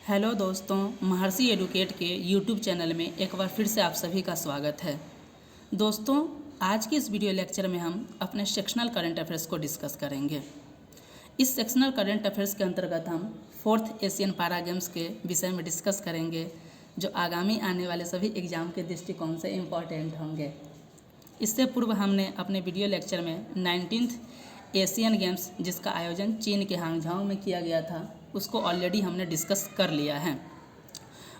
Hello दोस्तों, महर्षि educate के YouTube channel में एक बार फिर से आप सभी का स्वागत है। दोस्तों, आज के इस वीडियो लेक्चर में हम अपने सेक्शनल करंट अफेयर्स को डिस्कस करेंगे। इस सेक्शनल करंट अफेयर्स के अंतर्गत हम 4th एशियन पारा गेम्स के विषय में डिस्कस करेंगे, जो आगामी आने वाले सभी एग्ज़ाम के दृष्टिकोण से इम्पॉर्टेंट होंगे। इससे पूर्व हमने अपने वीडियो लेक्चर में 19th एशियन गेम्स, जिसका आयोजन चीन के हांगझाओ में किया गया था, उसको ऑलरेडी हमने डिस्कस कर लिया है।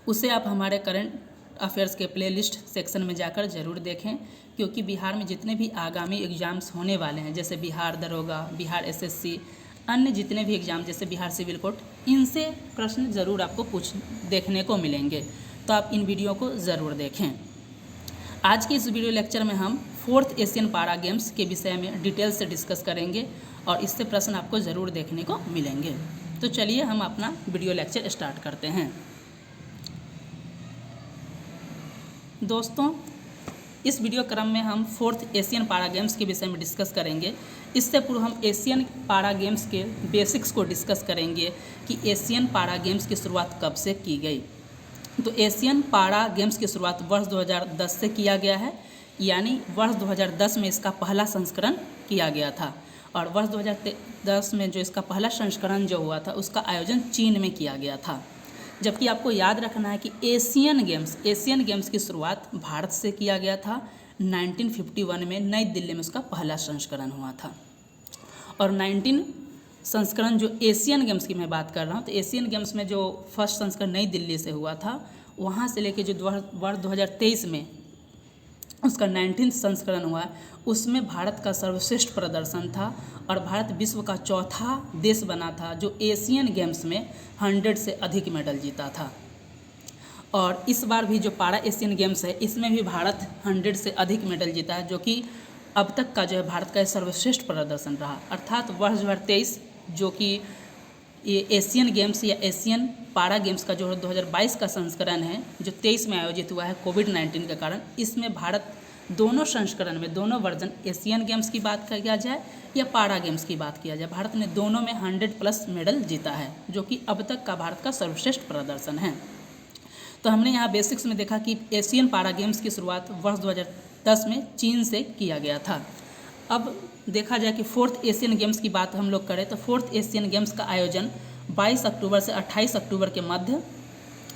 उसे आप हमारे करंट अफेयर्स के प्लेलिस्ट सेक्शन में जाकर ज़रूर देखें, क्योंकि बिहार में जितने भी आगामी एग्ज़ाम्स होने वाले हैं, जैसे बिहार दरोगा, बिहार एसएससी, अन्य जितने भी एग्ज़ाम जैसे बिहार सिविल कोर्ट, इनसे प्रश्न ज़रूर आपको देखने को मिलेंगे। तो आप इन वीडियो को ज़रूर देखें। आज की इस वीडियो लेक्चर में हम 4th एशियन पारा गेम्स के विषय में डिटेल से डिस्कस करेंगे और इससे प्रश्न आपको ज़रूर देखने को मिलेंगे। तो चलिए हम अपना वीडियो लेक्चर स्टार्ट करते हैं। दोस्तों, इस वीडियो क्रम में हम 4th एशियन पारा गेम्स के विषय में डिस्कस करेंगे। इससे पूर्व हम एशियन पारा गेम्स के बेसिक्स को डिस्कस करेंगे कि एशियन पारा गेम्स की शुरुआत कब से की गई। तो एशियन पारा गेम्स की शुरुआत वर्ष 2010 से किया गया है, यानी वर्ष 2010 में इसका पहला संस्करण किया गया था। और वर्ष 2010 में जो इसका पहला संस्करण जो हुआ था, उसका आयोजन चीन में किया गया था। जबकि आपको याद रखना है कि एशियन गेम्स की शुरुआत भारत से किया गया था। 1951 में नई दिल्ली में उसका पहला संस्करण हुआ था। और 19 संस्करण जो एशियन गेम्स की मैं बात कर रहा हूँ, तो एशियन गेम्स में जो फर्स्ट संस्करण नई दिल्ली से हुआ था, वहाँ से लेके जो वर्ष 2023 में उसका 19 संस्करण हुआ, उसमें भारत का सर्वश्रेष्ठ प्रदर्शन था और भारत विश्व का चौथा देश बना था जो एशियन गेम्स में 100 से अधिक मेडल जीता था। और इस बार भी जो पारा एशियन गेम्स है, इसमें भी भारत 100 से अधिक मेडल जीता है, जो कि अब तक का जो है भारत का सर्वश्रेष्ठ प्रदर्शन रहा। अर्थात वर्ष 2023 जो कि ये एशियन गेम्स या एशियन पारा गेम्स का जो 2022 का संस्करण है, जो 23 में आयोजित हुआ है कोविड-19 के कारण, इसमें भारत दोनों संस्करण में, दोनों वर्जन, एशियन गेम्स की बात किया जाए या पारा गेम्स की बात किया जाए, भारत ने दोनों में 100+ मेडल जीता है, जो कि अब तक का भारत का सर्वश्रेष्ठ प्रदर्शन है। तो हमने यहाँ बेसिक्स में देखा कि एशियन पारा गेम्स की शुरुआत वर्ष 2010 में चीन से किया गया था। अब देखा जाए कि 4th एशियन गेम्स की बात हम लोग करें, तो 4th एशियन गेम्स का आयोजन 22 अक्टूबर से 28 अक्टूबर के मध्य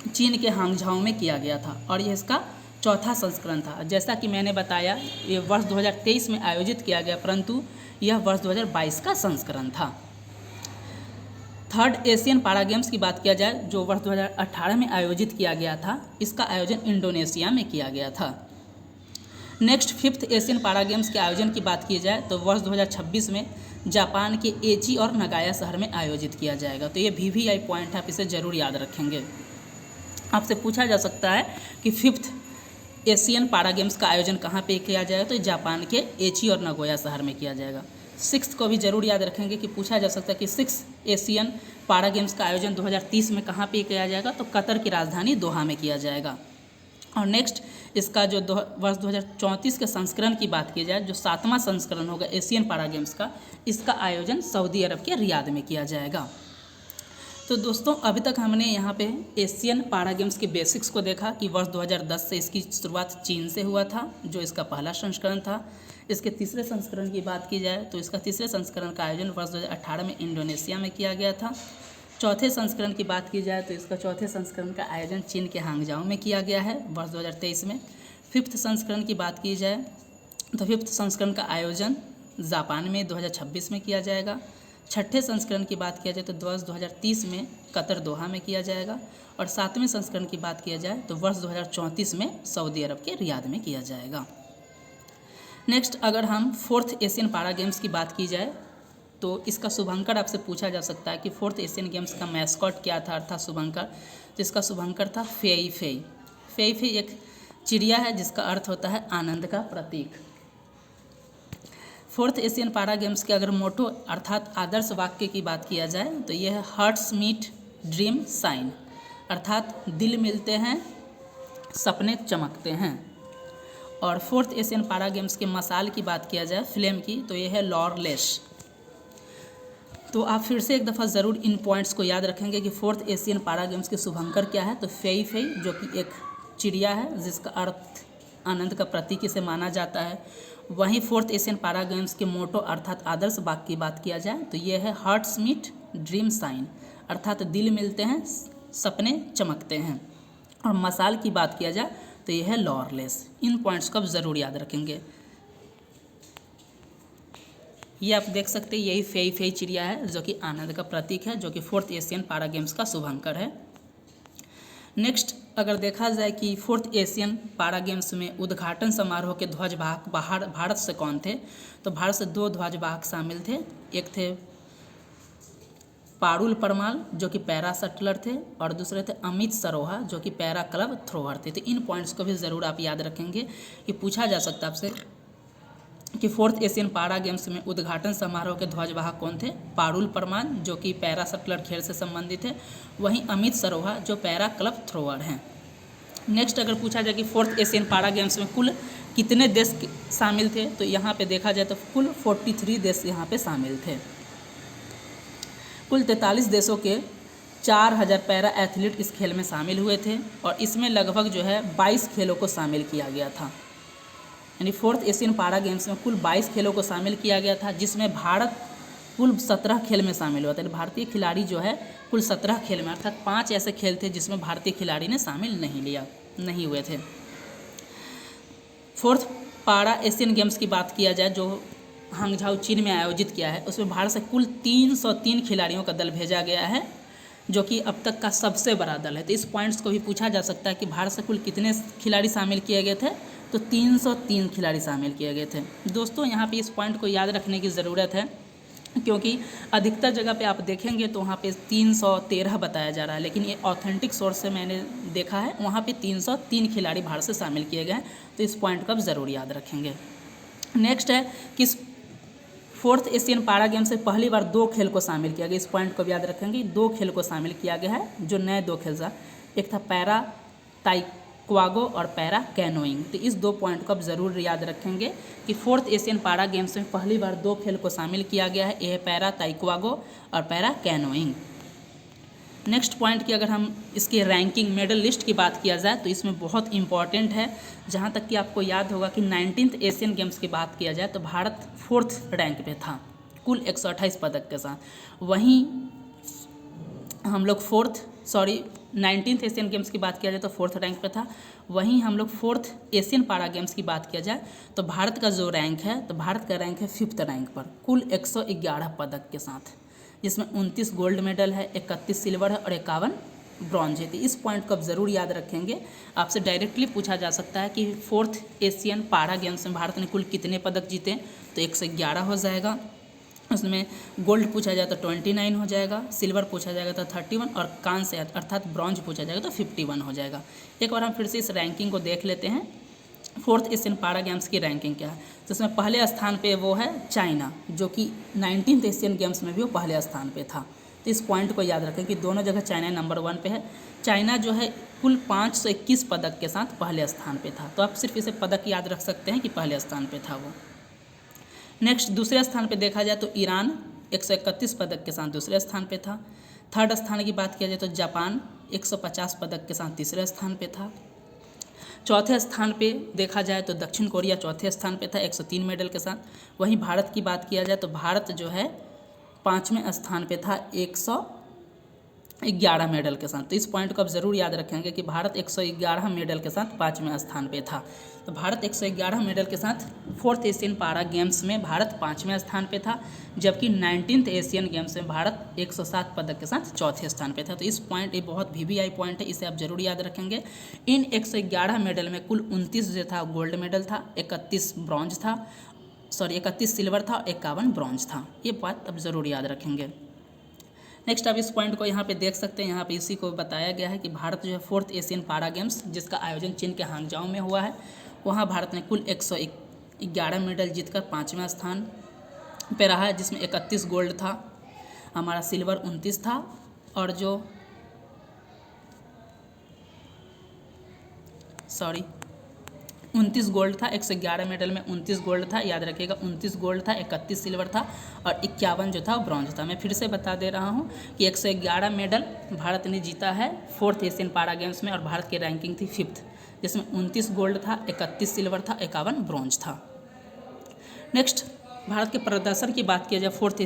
चीन के हांगझाओ में किया गया था और यह इसका चौथा संस्करण था। जैसा कि मैंने बताया, ये वर्ष 2023 में आयोजित किया गया, परंतु यह वर्ष 2022 का संस्करण था। 3rd एशियन पारा गेम्स की बात किया जाए, जो वर्ष 2018 में आयोजित किया गया था, इसका आयोजन इंडोनेशिया में किया गया था। नेक्स्ट 5th एशियन पारा गेम्स के आयोजन की बात की जाए, तो वर्ष 2026 में जापान के एची और नगाया शहर में आयोजित किया जाएगा। तो ये VVI पॉइंट है, आप इसे ज़रूर याद रखेंगे। आपसे पूछा जा सकता है कि 5th एशियन पारा गेम्स का आयोजन कहाँ पे किया जाएगा, तो जापान के एची और नगोया शहर में किया जाएगा। 6th को भी ज़रूर याद रखेंगे कि पूछा जा सकता है कि 6th एशियन पारा गेम्स का आयोजन 2030 में कहाँ पे किया जाएगा, तो कतर की राजधानी दोहा में किया जाएगा। और नेक्स्ट इसका जो वर्ष 2034 के संस्करण की बात की जाए, जो 7वां संस्करण होगा एशियन पारा गेम्स का, इसका आयोजन सऊदी अरब के रियाद में किया जाएगा। तो दोस्तों, अभी तक हमने यहाँ पे एशियन पारा गेम्स के बेसिक्स को देखा कि वर्ष 2010 से इसकी शुरुआत चीन से हुआ था, जो इसका पहला संस्करण था। इसके तीसरे संस्करण की बात की जाए, तो इसका तीसरे संस्करण का आयोजन वर्ष 2018 में इंडोनेशिया में किया गया था। चौथे संस्करण की बात की जाए, तो इसका चौथे संस्करण का आयोजन चीन के हांगझाओ में किया गया है वर्ष 2023 में। 5th संस्करण की बात की जाए, तो 5th संस्करण का आयोजन जापान में 2026 में किया जाएगा। 6ठे संस्करण की बात किया जाए, तो वर्ष 2030 में कतर दोहा में किया जाएगा। और 7वें संस्करण की बात किया जाए, तो वर्ष 2034 में सऊदी अरब के रियाद में किया जाएगा। नेक्स्ट, अगर हम 4th एशियन पारा गेम्स की बात की जाए, तो इसका शुभंकर आपसे पूछा जा सकता है कि 4th एशियन गेम्स का मैस्कॉट क्या था, अर्थात शुभंकर, जिसका शुभंकर था फेई फेई। फेई फेई एक चिड़िया है जिसका अर्थ होता है आनंद का प्रतीक। 4th एशियन पारा गेम्स के अगर मोटो अर्थात आदर्श वाक्य की बात किया जाए, तो यह है हार्ट्स मीट ड्रीम साइन, अर्थात दिल मिलते हैं सपने चमकते हैं। और 4th एशियन पारा गेम्स के मसाल की बात किया जाए, फ्लेम की, तो यह है लॉरलेस। तो आप फिर से एक दफ़ा ज़रूर इन पॉइंट्स को याद रखेंगे कि फोर्थ एशियन पारा गेम्स के शुभंकर क्या है। तो फेई फेई जो कि एक चिड़िया है जिसका अर्थ आनंद का प्रतीक इसे माना जाता है। वहीं फोर्थ एशियन पारा गेम्स के मोटो अर्थात आदर्श वाक्य की बात किया जाए तो ये है हार्ट्स मीट ड्रीम साइन, अर्थात दिल मिलते हैं सपने चमकते हैं। और मसाल की बात किया जाए तो ये है लॉरलेस। इन पॉइंट्स को आप ज़रूर याद रखेंगे। ये आप देख सकते हैं यही फेई फेई चिड़िया है जो कि आनंद का प्रतीक है, जो कि फोर्थ एशियन पारा गेम्स का शुभंकर है। नेक्स्ट अगर देखा जाए कि फोर्थ एशियन पारा गेम्स में उद्घाटन समारोह के ध्वजवाहक भारत से कौन थे, तो भारत से 2 ध्वजवाहक शामिल थे। एक थे पारुल परमाल जो कि पैरा शटलर थे और दूसरे थे अमित सरोहा जो कि पैरा क्लब थ्रोअर थे। तो इन पॉइंट्स को भी ज़रूर आप याद रखेंगे कि पूछा जा सकता है आपसे कि फोर्थ एशियन पारा गेम्स में उद्घाटन समारोह के ध्वजवाहक कौन थे। पारुल परमाल जो कि पैरा शटलर खेल से संबंधित है, वहीं अमित सरोहा जो पैरा क्लब थ्रोअर हैं। नेक्स्ट अगर पूछा जाए कि फोर्थ एशियन पारा गेम्स में कुल कितने देश शामिल थे, तो यहाँ पे देखा जाए तो कुल 43 देश यहाँ पे शामिल थे। कुल 43 देशों के 4000 पैरा एथलीट इस खेल में शामिल हुए थे और इसमें लगभग जो है 22 खेलों को शामिल किया गया था। यानी फोर्थ एशियन पारा गेम्स में कुल 22 खेलों को शामिल किया गया था, जिसमें भारत कुल 17 खेल में शामिल हुआ था। यानी भारतीय खिलाड़ी जो है कुल 17 खेल में, अर्थात 5 ऐसे खेल थे जिसमें भारतीय खिलाड़ी ने शामिल नहीं हुए थे। फोर्थ पारा एशियन गेम्स की बात किया जाए जो हांगझाओ चीन में आयोजित किया है, उसमें भारत से कुल 303 खिलाड़ियों का दल भेजा गया है, जो कि अब तक का सबसे बड़ा दल है। तो इस पॉइंट्स को भी पूछा जा सकता है कि भारत से कुल कितने खिलाड़ी शामिल किए गए थे, तो 303 खिलाड़ी शामिल किए गए थे। दोस्तों यहाँ पे इस पॉइंट को याद रखने की ज़रूरत है क्योंकि अधिकतर जगह पे आप देखेंगे तो वहाँ पे 313 बताया जा रहा है, लेकिन ये ऑथेंटिक सोर्स से मैंने देखा है वहाँ पे 303 खिलाड़ी भारत से शामिल किए गए हैं। तो इस पॉइंट को आप ज़रूर याद रखेंगे। नेक्स्ट है कि फोर्थ एशियन पारा गेम से पहली बार 2 खेल को शामिल किया गया। इस पॉइंट को भी याद रखेंगे, 2 खेल को शामिल किया गया है, जो नए 2 खेल था। एक था पैरा ताइक्वांडो और पैरा कैनोइंग। तो इस 2 पॉइंट को आप ज़रूर याद रखेंगे कि फोर्थ एशियन पारा गेम्स में पहली बार 2 खेल को शामिल किया गया है, यह पैरा ताइक्वांडो और पैरा कैनोइंग। नेक्स्ट पॉइंट की अगर हम इसकी रैंकिंग मेडल लिस्ट की बात किया जाए तो इसमें बहुत इंपॉर्टेंट है, जहाँ तक कि आपको याद होगा कि 19th एशियन गेम्स की बात किया जाए तो भारत 4th रैंक पे था कुल 128 पदक के साथ। वहीं हम लोग 19th एशियन गेम्स की बात किया जाए तो 4th रैंक पे था। वहीं हम लोग 4th एशियन पारा गेम्स की बात किया जाए तो भारत का जो रैंक है, तो भारत का रैंक है 5th रैंक पर कुल 111 पदक के साथ, जिसमें 29 गोल्ड मेडल है, 31 सिल्वर है और 51 ब्रॉन्ज है। तो इस पॉइंट को आप ज़रूर याद रखेंगे। आपसे डायरेक्टली पूछा जा सकता है कि 4th एशियन पारा गेम्स में भारत ने कुल कितने पदक जीते, तो 111 हो जाएगा। उसमें गोल्ड पूछा जाए तो 29 हो जाएगा, सिल्वर पूछा जाएगा तो 31 और कांस्य अर्थात ब्रॉन्ज पूछा जाएगा तो 51 हो जाएगा। एक बार हम फिर से इस रैंकिंग को देख लेते हैं। 4th एशियन पारा गेम्स की रैंकिंग क्या है, तो इसमें पहले स्थान पे वो है चाइना, जो कि 19th एशियन गेम्स में भी वो पहले स्थान पे था। तो इस पॉइंट को याद रखें कि दोनों जगह चाइना नंबर 1 पे है। चाइना जो है कुल 521 पदक के साथ पहले स्थान पे था। तो आप सिर्फ इसे पदक याद रख सकते हैं कि पहले स्थान पे था वो। नेक्स्ट दूसरे स्थान पे देखा जाए तो ईरान 131 पदक के साथ दूसरे स्थान पे था। 3rd स्थान की बात किया जाए तो जापान 150 पदक के साथ तीसरे स्थान पे था। 4थे स्थान पे देखा जाए तो दक्षिण कोरिया 4थे स्थान पे था 103 मेडल के साथ। वहीं भारत की बात किया जाए तो भारत जो है 5वें स्थान पे था 111 मेडल के साथ। तो इस पॉइंट को आप ज़रूर याद रखेंगे कि भारत 111 मेडल के साथ 5वें स्थान पे था। तो भारत 111 मेडल के साथ 4th एशियन पारा गेम्स में भारत 5वें स्थान पे था, जबकि 19th एशियन गेम्स में भारत 107 पदक के साथ 4थे स्थान पे था। तो इस पॉइंट ये बहुत VVI पॉइंट है, इसे आप ज़रूर याद रखेंगे। इन 111 मेडल में कुल 29 जो था गोल्ड मेडल था, 31 सिल्वर था, 51 ब्रॉन्ज था। ये बात आप ज़रूर याद रखेंगे। नेक्स्ट आप इस पॉइंट को यहाँ पे देख सकते हैं, यहाँ पे इसी को बताया गया है कि भारत जो है 4th एशियन पारा गेम्स जिसका आयोजन चीन के हांगझाओ में हुआ है, वहाँ भारत ने कुल 111 मेडल जीतकर 5वें स्थान पे रहा है, जिसमें 31 गोल्ड था, हमारा सिल्वर 29 था और जो 29 गोल्ड था, 111 मेडल में 29 गोल्ड था, याद रखिएगा 29 गोल्ड था, 31 सिल्वर था और 51 जो था वो ब्रॉन्ज था। मैं फिर से बता दे रहा हूँ कि 111 मेडल भारत ने जीता है 4th एशियन पारा गेम्स में और भारत की रैंकिंग थी 5th, जिसमें 29 गोल्ड था, 31 सिल्वर था, 51 ब्रॉन्ज था। नेक्स्ट भारत के प्रदर्शन की बात किया जाए 4th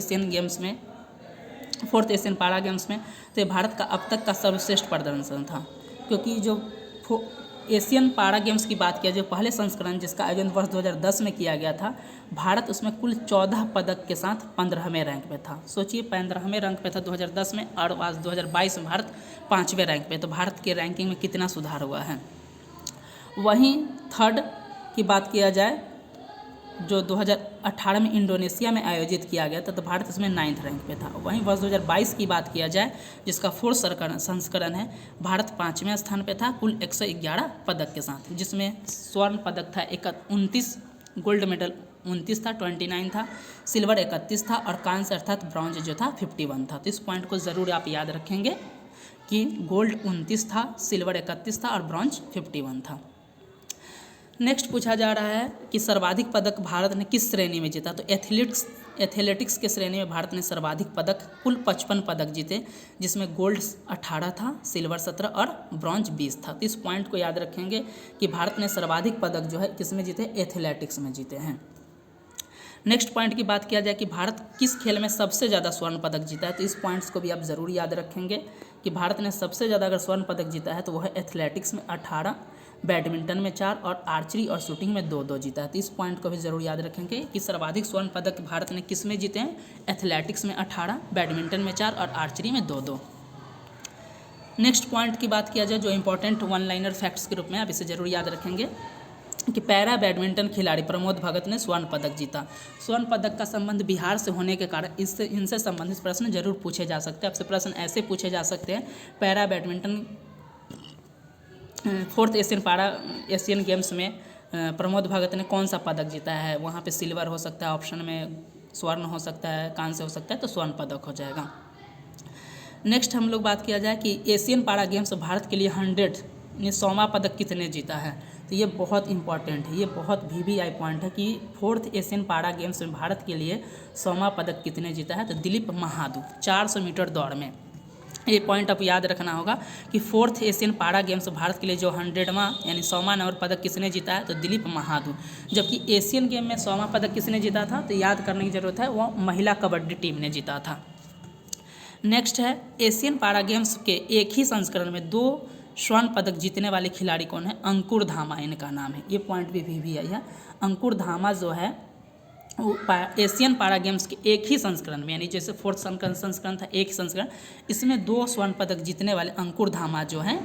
एशियन पारा गेम्स में, तो ये भारत का अब तक का सर्वश्रेष्ठ प्रदर्शन था, क्योंकि जो एशियन पारा गेम्स की बात किया जो पहले संस्करण जिसका आयोजन वर्ष 2010 में किया गया था, भारत उसमें कुल 14 पदक के साथ 15वें रैंक पे था। सोचिए 15वें रैंक पे था 2010 में और आज 2022 में भारत 5वें रैंक पे, तो भारत के रैंकिंग में कितना सुधार हुआ है। वहीं थर्ड की बात किया जाए जो 2018 में इंडोनेशिया में आयोजित किया गया था, तो भारत इसमें 9th रैंक पे था। वहीं वर्ष 2022 की बात किया जाए जिसका 4th संस्करण है, भारत 5वें स्थान पे था कुल 111 पदक के साथ, जिसमें स्वर्ण पदक था 29, गोल्ड मेडल 29 था, 29 था, सिल्वर 31 था और कांस्य अर्थात ब्रॉन्ज जो था 51 था। तो इस पॉइंट को ज़रूर आप याद रखेंगे कि गोल्ड 29 था, सिल्वर 31 था और ब्रॉन्ज 51 था। नेक्स्ट पूछा जा रहा है कि सर्वाधिक पदक भारत ने किस श्रेणी में जीता, तो एथलेटिक्स के श्रेणी में भारत ने सर्वाधिक पदक कुल 55 पदक जीते, जिसमें गोल्ड 18 था, सिल्वर 17 और ब्रॉन्ज 20 था। तो इस पॉइंट को याद रखेंगे कि भारत ने सर्वाधिक पदक जो है किसमें जीते, एथलेटिक्स में जीते हैं। नेक्स्ट पॉइंट की बात किया जाए कि भारत किस खेल में सबसे ज़्यादा स्वर्ण पदक जीता है, तो इस पॉइंट्स को भी आप ज़रूर याद रखेंगे कि भारत ने सबसे ज़्यादा अगर स्वर्ण पदक जीता है तो वह है एथलेटिक्स में 18, बैडमिंटन में 4 और आर्चरी और शूटिंग में 2-2 जीता है। तो इस पॉइंट को भी ज़रूर याद रखेंगे कि सर्वाधिक स्वर्ण पदक भारत ने किस में जीते हैं, एथलेटिक्स में 18, बैडमिंटन में 4 और आर्चरी में 2-2। नेक्स्ट पॉइंट की बात किया जाए जो इंपॉर्टेंट वन लाइनर फैक्ट्स के रूप में आप इसे ज़रूर याद रखेंगे कि पैरा बैडमिंटन खिलाड़ी प्रमोद भगत ने स्वर्ण पदक जीता। स्वर्ण पदक का संबंध बिहार से होने के कारण इनसे संबंधित प्रश्न जरूर पूछे जा सकते हैं। आपसे प्रश्न ऐसे पूछे जा सकते हैं, para badminton 4th Asian games में प्रमोद भगत ने कौन सा पदक जीता है, वहाँ पे सिल्वर हो सकता है, ऑप्शन में स्वर्ण हो सकता है, कांस्य हो सकता है, तो स्वर्ण पदक हो जाएगा। नेक्स्ट हम लोग बात किया जाए कि एशियन पारा गेम्स भारत के लिए 100वां पदक कितने जीता है, तो ये बहुत इंपॉर्टेंट है, ये बहुत VVI पॉइंट है कि 4th एशियन पारा गेम्स में भारत के लिए 100वां पदक कितने जीता है, तो दिलीप महादू 400 मीटर दौड़ में। ये पॉइंट आप याद रखना होगा कि 4th एशियन पारा गेम्स भारत के लिए जो 100वां यानी 100वां नंबर पदक किसने जीता है, तो दिलीप महादू। जबकि एशियन गेम में 100वां पदक किसने जीता था, तो याद करने की ज़रूरत है, वो महिला कबड्डी टीम ने जीता था। नेक्स्ट है एशियन पारा गेम्स के एक ही संस्करण में 2 स्वर्ण पदक जीतने वाले खिलाड़ी कौन है, अंकुर धामा इनका नाम है। ये पॉइंट भी VVI है। अंकुर धामा जो है वो एशियन पारा गेम्स के एक ही संस्करण में, यानी जैसे 4th संस्करण था एक ही संस्करण, इसमें 2 स्वर्ण पदक जीतने वाले अंकुर धामा जो हैं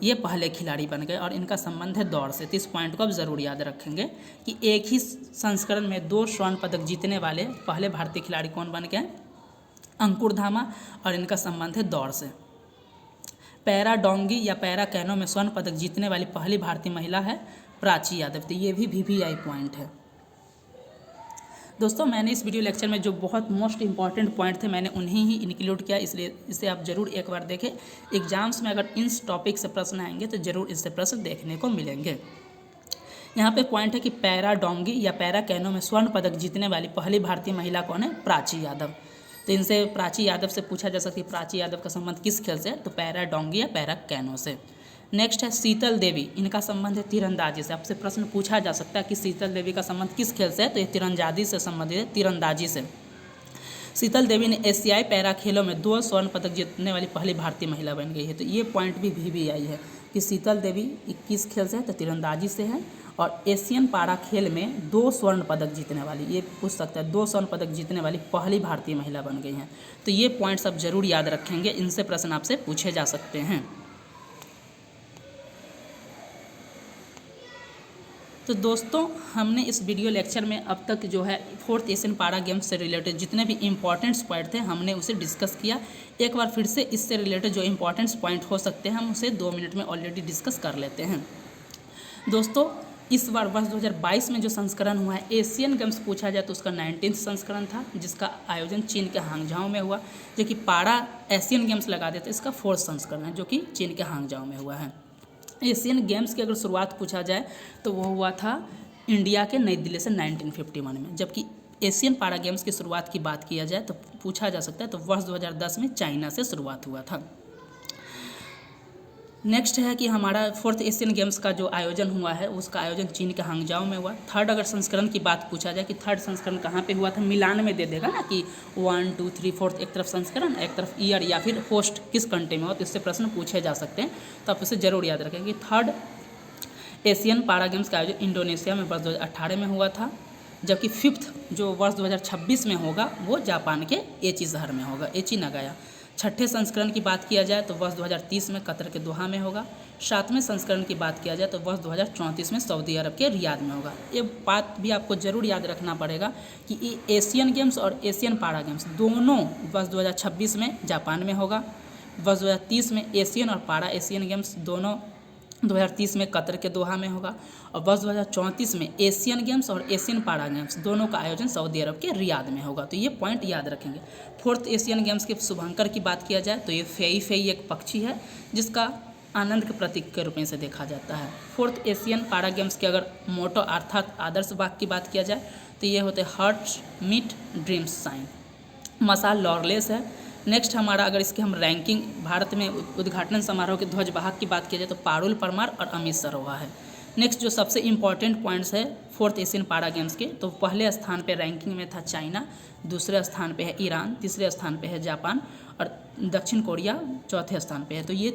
ये पहले खिलाड़ी बन गए और इनका संबंध है दौड़ से। तो इस पॉइंट को आप ज़रूर याद रखेंगे कि एक ही संस्करण में 2 स्वर्ण पदक जीतने वाले पहले भारतीय खिलाड़ी कौन बन गए, अंकुर धामा, और इनका संबंध है दौड़ से। पैरा डोंगी या पैरा कैनो में स्वर्ण पदक जीतने वाली पहली भारतीय महिला है प्राची यादव। तो ये भी VVI पॉइंट है। दोस्तों मैंने इस वीडियो लेक्चर में जो बहुत मोस्ट इंपॉर्टेंट पॉइंट थे मैंने उन्हें ही इंक्लूड किया, इसलिए इसे आप जरूर एक बार देखें। एग्जाम्स में अगर इन टॉपिक से प्रश्न आएंगे तो ज़रूर इससे प्रश्न देखने को मिलेंगे। यहाँ पे पॉइंट है कि पैरा डोंगी या पैरा कैनो में स्वर्ण पदक जीतने वाली पहली भारतीय महिला कौन है, प्राची यादव। तो इनसे प्राची यादव से पूछा जा सकती है प्राची यादव का संबंध किस खेल से है, तो पैरा डोंगी या पैरा कैनो से। नेक्स्ट है शीतल देवी, इनका संबंध है तीरंदाजी से। आपसे प्रश्न पूछा जा सकता है कि शीतल देवी का संबंध किस खेल से है, तो ये तीरंदाजी से संबंधित है, तीरंदाजी से। शीतल देवी ने एशियाई पैरा खेलों में 2 स्वर्ण पदक जीतने वाली पहली भारतीय महिला बन गई है। तो ये पॉइंट भी VVI है कि शीतल देवी किस खेल से है, तो तीरंदाजी से है, और एशियन पारा खेल में 2 स्वर्ण पदक जीतने वाली, ये पूछ सकता है 2 स्वर्ण पदक जीतने वाली पहली भारतीय महिला बन गई हैं। तो ये पॉइंट्स आप जरूर याद रखेंगे, इनसे प्रश्न आपसे पूछे जा सकते हैं। तो दोस्तों हमने इस वीडियो लेक्चर में अब तक जो है 4th एशियन पारा गेम्स से रिलेटेड जितने भी इंपॉर्टेंट्स पॉइंट थे हमने उसे डिस्कस किया। एक बार फिर से इससे रिलेटेड जो इंपॉर्टेंट्स पॉइंट हो सकते हैं हम उसे 2 मिनट में ऑलरेडी डिस्कस कर लेते हैं। दोस्तों इस बार वर्ष 2022 में जो संस्करण हुआ है एशियन गेम्स पूछा जाए तो उसका 19th संस्करण था, जिसका आयोजन चीन के हांगझाओ में हुआ। जो कि पारा एशियन गेम्स लगा देते इसका 4th संस्करण है जो कि चीन के हांगझाओ में हुआ है। एशियन गेम्स की अगर शुरुआत पूछा जाए तो वो हुआ था इंडिया के नई दिल्ली से 1951 में, जबकि एशियन पारा गेम्स की शुरुआत की बात किया जाए तो पूछा जा सकता है तो वर्ष 2010 में चाइना से शुरुआत हुआ था। नेक्स्ट है कि हमारा 4th एशियन गेम्स का जो आयोजन हुआ है उसका आयोजन चीन के हांगजाओ में हुआ। थर्ड अगर संस्करण की बात पूछा जाए कि थर्ड संस्करण कहाँ पे हुआ था, मिलान में दे देगा ना कि 1, 2, 3, 4 एक तरफ संस्करण एक तरफ ईयर या फिर होस्ट किस कंट्री में हो, तो इससे प्रश्न पूछे जा सकते हैं, तो आप इसे जरूर याद रखें कि थर्ड एशियन पारा गेम्स का आयोजन इंडोनेशिया में वर्ष 2018 में हुआ था, जबकि 5th जो वर्ष 2026 में होगा वो जापान के एची शहर में होगा, एची नगाया। छठे संस्करण की बात किया जाए तो वर्ष 2030 में कतर के दोहा में होगा। 7वें संस्करण की बात किया जाए तो वर्ष 2034 में सऊदी अरब के रियाद में होगा। ये बात भी आपको जरूर याद रखना पड़ेगा कि ये एशियन गेम्स और एशियन पारा गेम्स दोनों वर्ष 2026 में जापान में होगा, वर्ष 2030 में एशियन और पारा एशियन गेम्स दोनों 2030 में कतर के दोहा में होगा, और वर्ष 2034 में एशियन गेम्स और एशियन पारा गेम्स दोनों का आयोजन सऊदी अरब के रियाद में होगा। तो ये पॉइंट याद रखेंगे। 4th एशियन गेम्स के शुभंकर की बात किया जाए तो ये फेई एक पक्षी है जिसका आनंद के प्रतीक के रूप में से देखा जाता है। 4th एशियन पारा गेम्स के अगर मोटो अर्थात आदर्श वाक्य की बात किया जाए तो ये होते हार्ट्स मीट ड्रीम्स साइन, मसाल लॉरलेस है। नेक्स्ट हमारा अगर इसके हम रैंकिंग भारत में उद्घाटन समारोह के ध्वजवाहक की बात की जाए तो पारुल परमार और अमित सरोवा है। नेक्स्ट जो सबसे इम्पॉर्टेंट पॉइंट्स है 4th एशियन पारा गेम्स के, तो पहले स्थान पे रैंकिंग में था चाइना, दूसरे स्थान पे है ईरान, तीसरे स्थान पे है जापान और दक्षिण कोरिया चौथे स्थान पे है। तो ये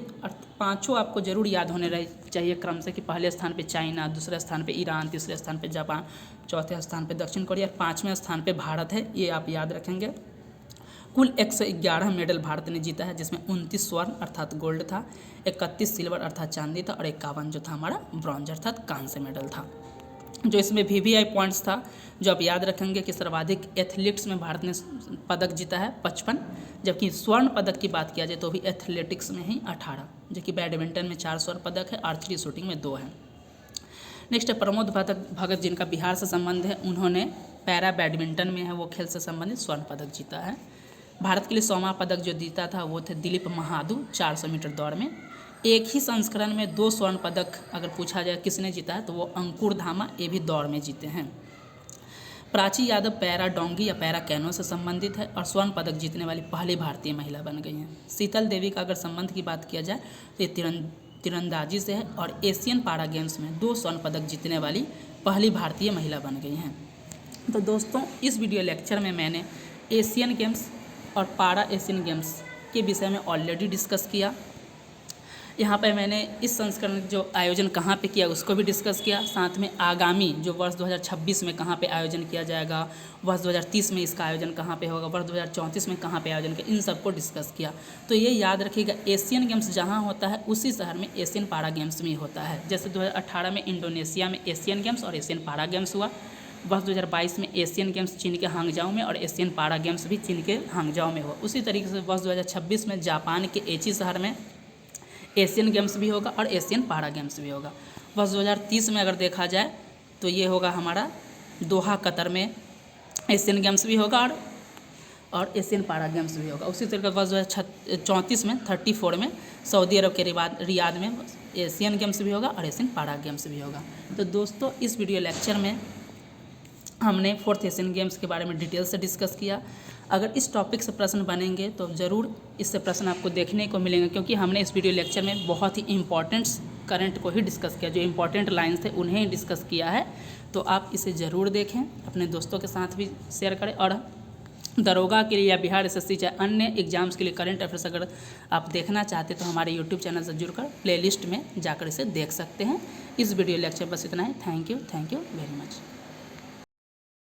पांचों आपको जरूर याद होने चाहिए क्रम से कि पहले स्थान पे चाइना, दूसरे स्थान पे ईरान, तीसरे स्थान पे जापान, चौथे स्थान पे दक्षिण कोरिया, 5वें स्थान पे भारत है। ये आप याद रखेंगे। कुल 111 मेडल भारत ने जीता है, जिसमें 29 स्वर्ण अर्थात गोल्ड था, 31 सिल्वर अर्थात चांदी था और 51 जो था हमारा ब्रॉन्ज अर्थात कांस्य मेडल था। जो इसमें VVI पॉइंट्स था जो आप याद रखेंगे कि सर्वाधिक एथलीट्स में भारत ने पदक जीता है 55, जबकि स्वर्ण पदक की बात किया जाए तो भी एथलेटिक्स में ही 18, जो कि बैडमिंटन में 4 स्वर्ण पदक है, आर्चरी शूटिंग में 2 है। नेक्स्ट है प्रमोद भगत जिनका बिहार से संबंध है, उन्होंने पैरा बैडमिंटन में है वो खेल से संबंधित स्वर्ण पदक जीता है। भारत के लिए 100वां पदक जो जीता था वो थे दिलीप महादू 400 मीटर दौड़ में। एक ही संस्करण में 2 स्वर्ण पदक अगर पूछा जाए किसने जीता है तो वो अंकुर धामा, ये भी दौड़ में जीते हैं। प्राची यादव पैरा डोंगी या पैरा कैनो से संबंधित है और स्वर्ण पदक जीतने वाली पहली भारतीय महिला बन गई हैं। शीतल देवी का अगर संबंध की बात किया जाए तो ये तीरंदाजी से है और एशियन पारा गेम्स में 2 स्वर्ण पदक जीतने वाली पहली भारतीय महिला बन गई हैं। तो दोस्तों इस वीडियो लेक्चर में मैंने एशियन गेम्स और पारा एशियन गेम्स के विषय में ऑलरेडी डिस्कस किया। यहाँ पे मैंने इस संस्करण जो आयोजन कहाँ पे किया उसको भी डिस्कस किया, साथ में आगामी जो वर्ष 2026 में कहाँ पे आयोजन किया जाएगा, वर्ष 2030 में इसका आयोजन कहाँ पे होगा, वर्ष 2034 में कहाँ पे आयोजन किया, इन सबको डिस्कस किया। तो ये याद रखिएगा एशियन गेम्स जहाँ होता है उसी शहर में एशियन पारा गेम्स भी होता है। जैसे 2018 में इंडोनेशिया में एशियन गेम्स और एशियन पारा गेम्स हुआ, वर्ष 2022 में एशियन गेम्स चीन के हांगजाओ में और एशियन पारा गेम्स भी चीन के हांगजाओ में हुआ। उसी तरीके से वर्ष 2026 में जापान के एची शहर में एशियन गेम्स भी होगा और एशियन पारा गेम्स भी होगा। वर्ष 2030 में अगर देखा जाए तो ये होगा हमारा दोहा कतर में एशियन गेम्स भी होगा और एशियन पारा गेम्स भी होगा। उसी तरीके वर्ष 2034 में 34 में सऊदी अरब के रियाद में एशियन गेम्स भी होगा और एशियन पारा गेम्स भी होगा। तो दोस्तों इस वीडियो लेक्चर में हमने 4th एशियन गेम्स के बारे में डिटेल से डिस्कस किया। अगर इस टॉपिक से प्रश्न बनेंगे तो ज़रूर इससे प्रश्न आपको देखने को मिलेंगे, क्योंकि हमने इस वीडियो लेक्चर में बहुत ही इंपॉर्टेंट करंट को ही डिस्कस किया, जो इंपॉर्टेंट लाइन्स थे उन्हें ही डिस्कस किया है। तो आप इसे ज़रूर देखें, अपने दोस्तों के साथ भी शेयर करें और दरोगा के लिए या बिहार SSC चाहे अन्य एग्जाम्स के लिए करंट अफेयर्स अगर आप देखना चाहते तो हमारे यूट्यूब चैनल से जुड़कर प्लेलिस्ट में जाकर इसे देख सकते हैं। इस वीडियो लेक्चर बस इतना ही। Thank you very much.